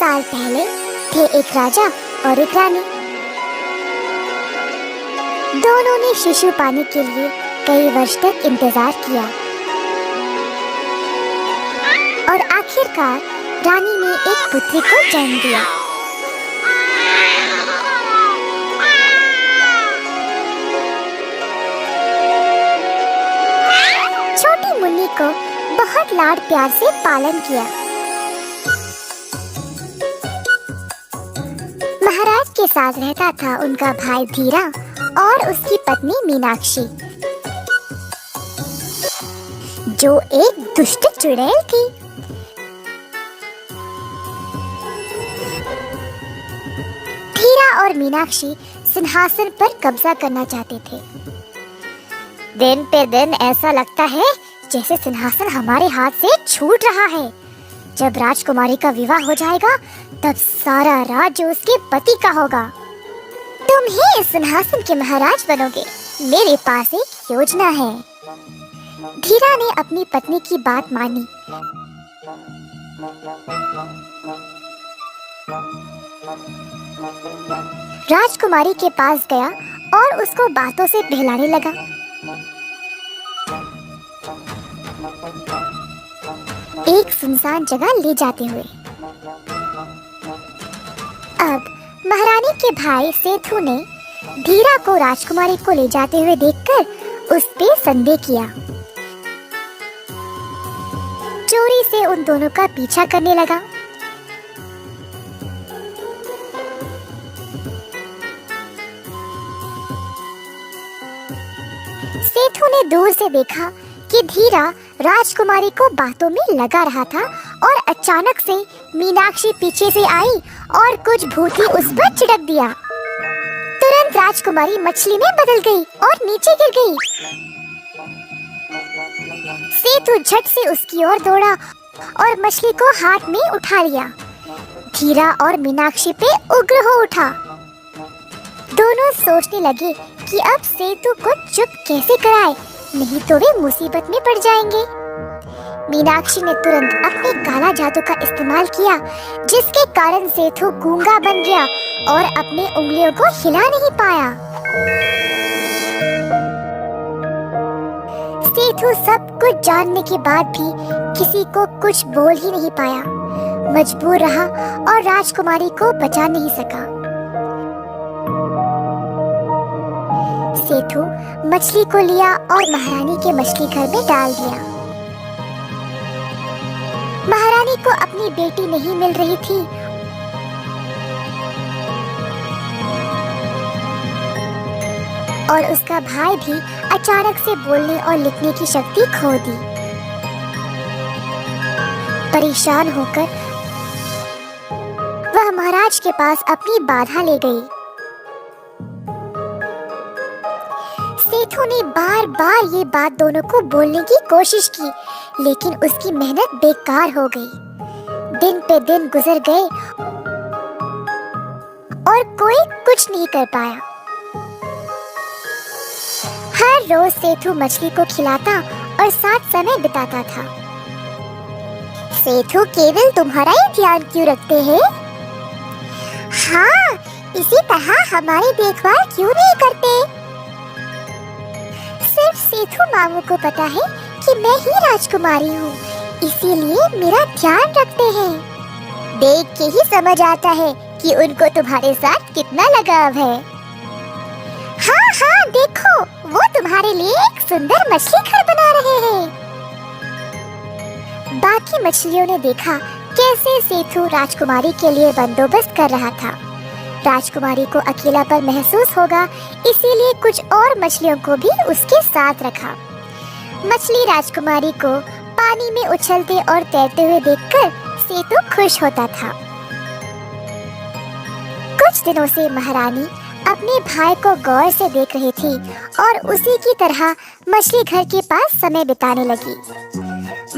साल पहले थे एक राजा और एक रानी। दोनों ने शिशु पाने के लिए कई वर्ष तक इंतजार किया और आखिरकार रानी ने एक पुत्री को जन्म दिया। छोटी मुन्नी को बहुत लाड प्यार से पालन किया। महाराज के साथ रहता था उनका भाई धीरा और उसकी पत्नी मीनाक्षी, जो एक दुष्ट चुड़ैल थी। धीरा और मीनाक्षी सिंहासन पर कब्जा करना चाहते थे। दिन पे दिन ऐसा लगता है जैसे सिंहासन हमारे हाथ से छूट रहा है। जब राजकुमारी का विवाह हो जाएगा तब सारा राज्य उसके पति का होगा। तुम ही इस सिंहासन के महाराज बनोगे। मेरे पास एक योजना है। धीरा ने अपनी पत्नी की बात मानी। राजकुमारी के पास गया और उसको बातों से बहलाने लगा। एक सुनसान जगह ले जाते हुए। अब महारानी के भाई सेठू ने धीरा को राजकुमारी को ले जाते हुए देखकर उस पे संदेह किया। चोरी से उन दोनों का पीछा करने लगा। सेठू ने दूर से देखा कि धीरा राजकुमारी को बातों में लगा रहा था और अचानक से मीनाक्षी पीछे से आई और कुछ भूती उस पर छिड़क दिया। तुरंत राजकुमारी मछली में बदल गई और नीचे गिर गई। सेठू झट से उसकी ओर दौड़ा और मछली को हाथ में उठा लिया। धीरा और मीनाक्षी पे उग्र हो उठा। दोनों सोचने लगे कि अब सेठू को चुप कैसे कराए, नहीं तो वे मुसीबत में पड़ जाएंगे। मीनाक्षी ने तुरंत अपने काला जादू का इस्तेमाल किया, जिसके कारण सेठू गूंगा बन गया और अपने उंगलियों को हिला नहीं पाया। सेठू सब कुछ जानने के बाद भी किसी को कुछ बोल ही नहीं पाया। मजबूर रहा और राजकुमारी को बचा नहीं सका। सेठू मछली को लिया और महारानी के मछली घर में डाल दिया। महारानी को अपनी बेटी नहीं मिल रही थी और उसका भाई भी अचानक से बोलने और लिखने की शक्ति खो दी। परेशान होकर वह महाराज के पास अपनी बाधा ले गई। सेठू ने बार बार ये बात दोनों को बोलने की कोशिश की, लेकिन उसकी मेहनत बेकार हो गई। दिन पे दिन गुजर गए और कोई कुछ नहीं कर पाया। हर रोज सेठू मछली को खिलाता और साथ समय बिताता था। सेठू केवल तुम्हारा ही ध्यान क्यों रखते हैं? हाँ, इसी तरह हमारी देखभाल क्यों नहीं करते? सिर्फ सेठू मामू को पता है कि मैं ही राजकुमारी हूँ, इसीलिए मेरा ध्यान रखते हैं। देख के ही समझ आता है कि उनको तुम्हारे साथ कितना लगाव है। हाँ हाँ, देखो वो तुम्हारे लिए एक सुंदर मछली घर बना रहे हैं। बाकी मछलियों ने देखा कैसे सेठू राजकुमारी के लिए बंदोबस्त कर रहा था। राजकुमारी को अकेलापन महसूस होगा, इसीलिए कुछ और मछलियों को भी उसके साथ रखा। मछली राजकुमारी को पानी में उछलते और तैरते हुए देखकर सेठू खुश होता था। कुछ दिनों से महारानी अपने भाई को गौर से देख रही थी और उसी की तरह मछली घर के पास समय बिताने लगी।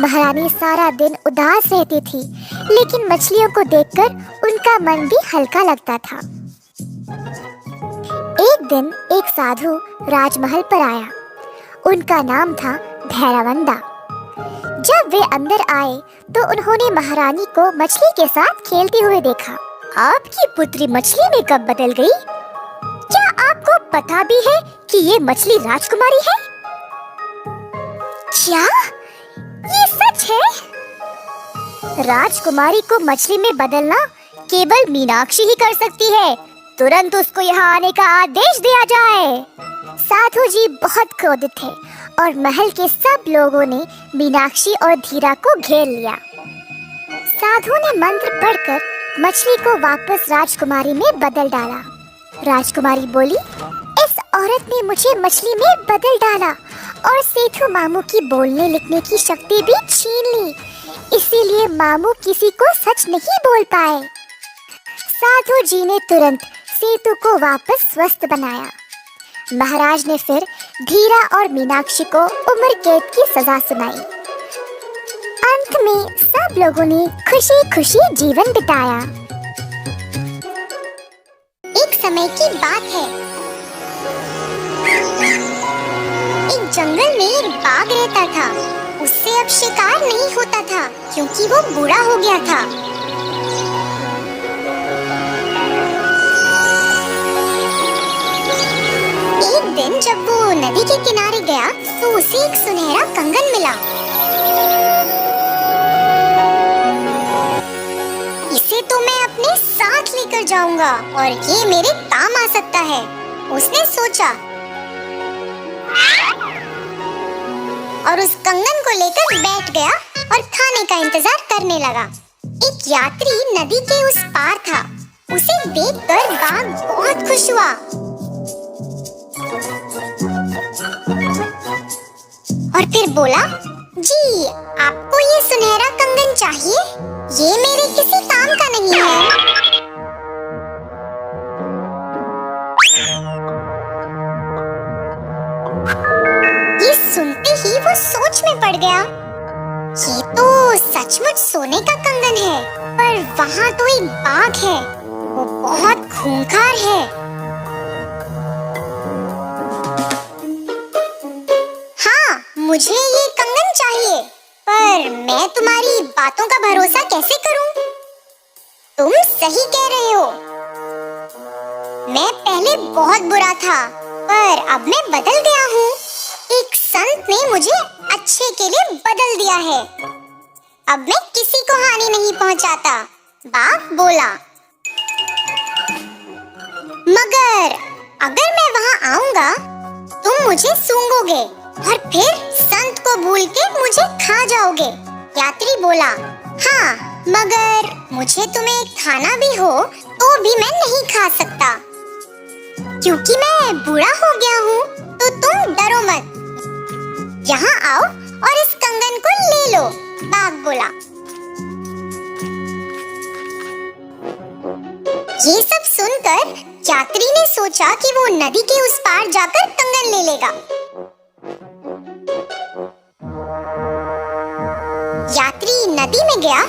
महारानी सारा दिन उदास रहती थी, लेकिन मछलियों को देखकर उनका मन भी हल्का लगता था। एक दिन एक साधु राजमहल पर आया। उनका नाम था भैरवंदा। जब वे अंदर आए तो उन्होंने महारानी को मछली के साथ खेलते हुए देखा। आपकी पुत्री मछली में कब बदल गई? क्या आपको पता भी है कि ये मछली राजकुमारी है? क्या ये सच है? राजकुमारी को मछली में बदलना केवल मीनाक्षी ही कर सकती है। तुरंत उसको यहाँ आने का आदेश दिया जाए। साधु जी बहुत क्रोधित थे और महल के सब लोगों ने मीनाक्षी और धीरा को घेर लिया। साधु ने मंत्र पढ़कर मछली को वापस राजकुमारी में बदल डाला। राजकुमारी बोली, इस औरत ने मुझे मछली में बदल डाला और सेठू मामू की बोलने लिखने की शक्ति भी छीन ली, इसीलिए मामू किसी को सच नहीं बोल पाए। साधु जी ने तुरंत सेतु को वापस स्वस्थ बनाया। महाराज ने फिर धीरा और मीनाक्षी को उम्र कैद की सजा सुनाई। अंत में सब लोगों ने खुशी खुशी जीवन बिताया। एक समय की बात है, एक जंगल में एक बाघ रहता था। उससे अब शिकार नहीं होता था क्योंकि वो बूढ़ा हो गया था। एक दिन जब वो नदी के किनारे गया तो उसे एक सुनहरा कंगन मिला। इसे तो मैं अपने साथ लेकर जाऊंगा और ये मेरे काम आ सकता है, उसने सोचा और उस कंगन को लेकर बैठ गया और खाने का इंतजार करने लगा। एक यात्री नदी के उस पार था। उसे देखकर बाघ बहुत खुश हुआ और फिर बोला, जी आपको ये सुनहरा कंगन चाहिए? ये मेरे किसी काम का नहीं है। ये सुनते ही वो सोच में पड़ गया। ये तो सचमुच सोने का कंगन है, पर वहाँ तो एक बाघ है, वो बहुत खूंखार है। मुझे ये कंगन चाहिए, पर मैं तुम्हारी बातों का भरोसा कैसे करूं? तुम सही कह रहे हो। मैं पहले बहुत बुरा था, पर अब मैं बदल गया हूँ। एक संत ने मुझे अच्छे के लिए बदल दिया है। अब मैं किसी को हानि नहीं पहुँचाता, बाघ बोला। मगर अगर मैं वहाँ आऊंगा, तुम मुझे सूंघोगे और फिर संत को भूल के मुझे खा जाओगे। यात्री बोला, हाँ, मगर मुझे तुम्हें खाना भी हो तो भी मैं नहीं खा सकता, क्योंकि मैं बूढ़ा हो गया हूँ। तो तुम डरो मत, यहाँ आओ और इस कंगन को ले लो, बाघ बोला। ये सब सुनकर यात्री ने सोचा कि वो नदी के उस पार जाकर कंगन ले लेगा। यात्री नदी में गया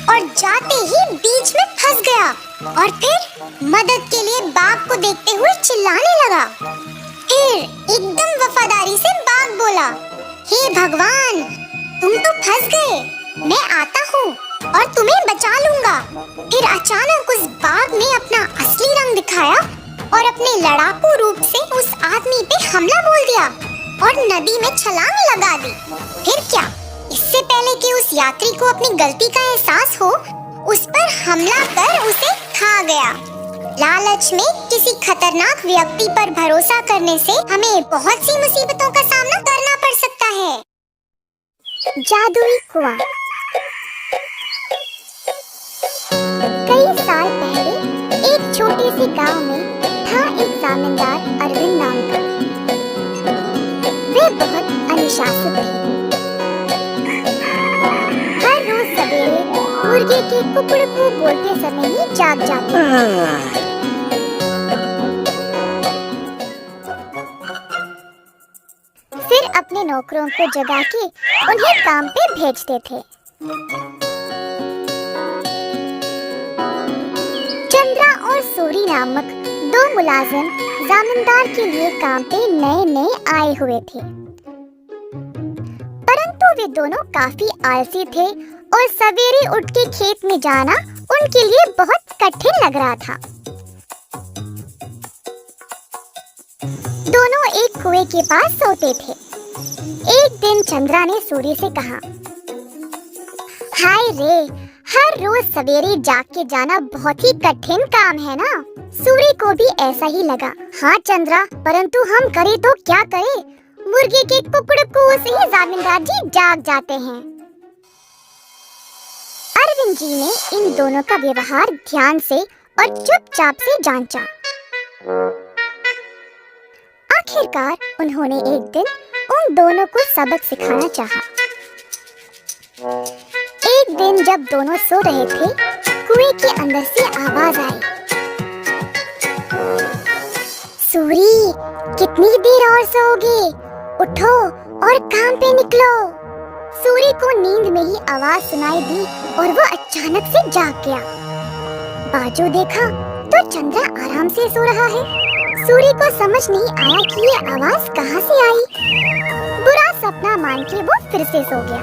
और जाते ही बीच में फंस गया और फिर मदद के लिए बाघ को देखते हुए चिल्लाने लगा। फिर एकदम वफादारी से बाघ बोला, हे भगवान, तुम तो फंस गए, मैं आता हूँ और तुम्हें बचा लूंगा। फिर अचानक उस बाघ ने अपना असली रंग दिखाया और अपने लड़ाकू रूप से उस आदमी पे हमला बोल दिया और नदी में छलांग लगा दी। फिर क्या, इससे पहले कि उस यात्री को अपनी गलती का एहसास हो, उस पर हमला कर उसे खा गया। लालच में किसी खतरनाक व्यक्ति पर भरोसा करने से हमें बहुत सी मुसीबतों का सामना करना पड़ सकता है। जादुई कुआं। कई साल पहले एक छोटे से गांव में था एक जमींदार अरविंद नाम का। वे बहुत अनुशासित थे। हर रोज सवेरे मुर्गे के कुकड़कू बोलते समय ही जाग जाते। फिर अपने नौकरों को जगा के उन्हें काम पे भेजते थे। चंद्रा और सूरी नामक दो मुलाजिम जमींदार के लिए काम पे नए नए आए हुए थे। वे दोनों काफी आलसी थे और सवेरे उठ के खेत में जाना उनके लिए बहुत कठिन लग रहा था। दोनों एक कुएं के पास सोते थे। एक दिन चंद्रा ने सूर्य से कहा, हाय रे, हर रोज सवेरे जाग के जाना बहुत ही कठिन काम है ना। सूर्य को भी ऐसा ही लगा। हाँ चंद्रा, परंतु हम करें तो क्या करें? मुर्गे के कुकड़कू से ही जमींदार जी जाग जाते हैं। अरविंद जी ने इन दोनों का व्यवहार ध्यान से और चुपचाप से जांचा। आखिरकार उन्होंने एक दिन उन दोनों को सबक सिखाना चाहा। एक दिन जब दोनों सो रहे थे, कुएं के अंदर से आवाज आई, सूरी, कितनी देर और सोओगे? उठो और काम पे निकलो। सूरी को नींद में ही आवाज सुनाई दी और वो अचानक से जाग गया। बाजू देखा तो चंद्रा आराम से सो रहा है। सूरी को समझ नहीं आया कि ये आवाज कहाँ से आई। बुरा सपना मान के वो फिर से सो गया।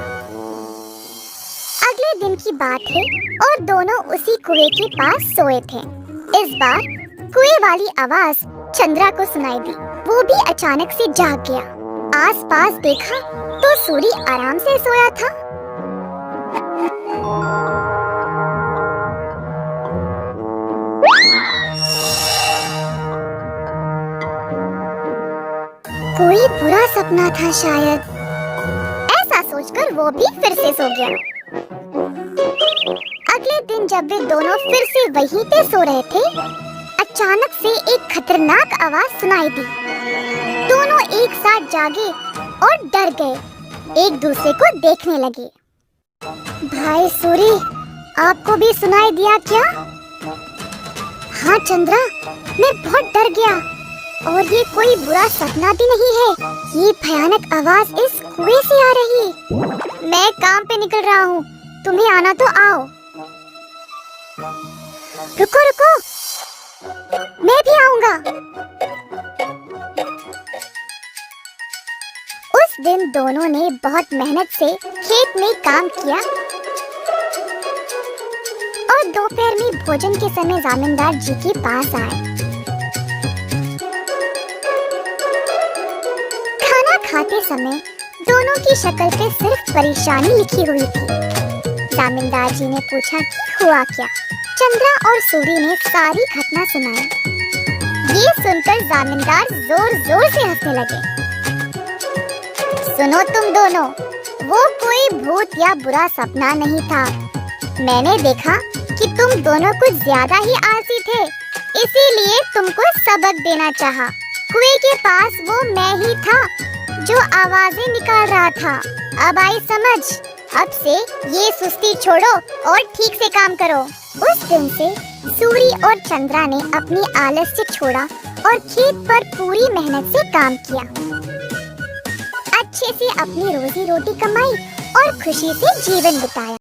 अगले दिन की बात है और दोनों उसी कुएं के पास सोए थे। इस बार कुएं वाली आवाज चंद्रा को सुनाई दी। वो भी अचानक से जाग गया। आसपास देखा तो सूरी आराम से सोया था। कोई बुरा सपना था शायद, ऐसा सोचकर वो भी फिर से सो गया। अगले दिन जब वे दोनों फिर से वहीं पे सो रहे थे, अचानक से एक खतरनाक आवाज सुनाई दी। दोनों एक साथ जागे और डर गए, एक दूसरे को देखने लगे। भाई सूरी, आपको भी सुनाई दिया क्या? हाँ चंद्रा, मैं बहुत डर गया और ये कोई बुरा सपना भी नहीं है। ये भयानक आवाज इस कुएं से आ रही है। मैं काम पे निकल रहा हूँ, तुम्हें आना तो आओ। रुको रुको, मैं भी आऊंगा। उस दिन दोनों ने बहुत मेहनत से खेत में काम किया और दोपहर में भोजन के समय जमींदार जी के पास आए। खाना खाते समय दोनों की शक्ल पे सिर्फ परेशानी लिखी हुई थी। जमींदार जी ने पूछा कि हुआ क्या। चंद्रा और सूरी ने सारी घटना सुनाई। ये सुनकर जमींदार जोर जोर से हंसने लगे। सुनो तुम दोनों, वो कोई भूत या बुरा सपना नहीं था। मैंने देखा कि तुम दोनों कुछ ज्यादा ही आलसी थे, इसीलिए तुमको सबक देना चाहा। कुएं के पास वो मैं ही था जो आवाजें निकाल रहा था। अब आई समझ। अब से ये सुस्ती छोड़ो और ठीक से काम करो। उस दिन से सूरी और चंद्रा ने अपनी आलस्य छोड़ा और खेत पर पूरी मेहनत से काम किया। अच्छे से अपनी रोजी रोटी कमाई और खुशी से जीवन बिताया।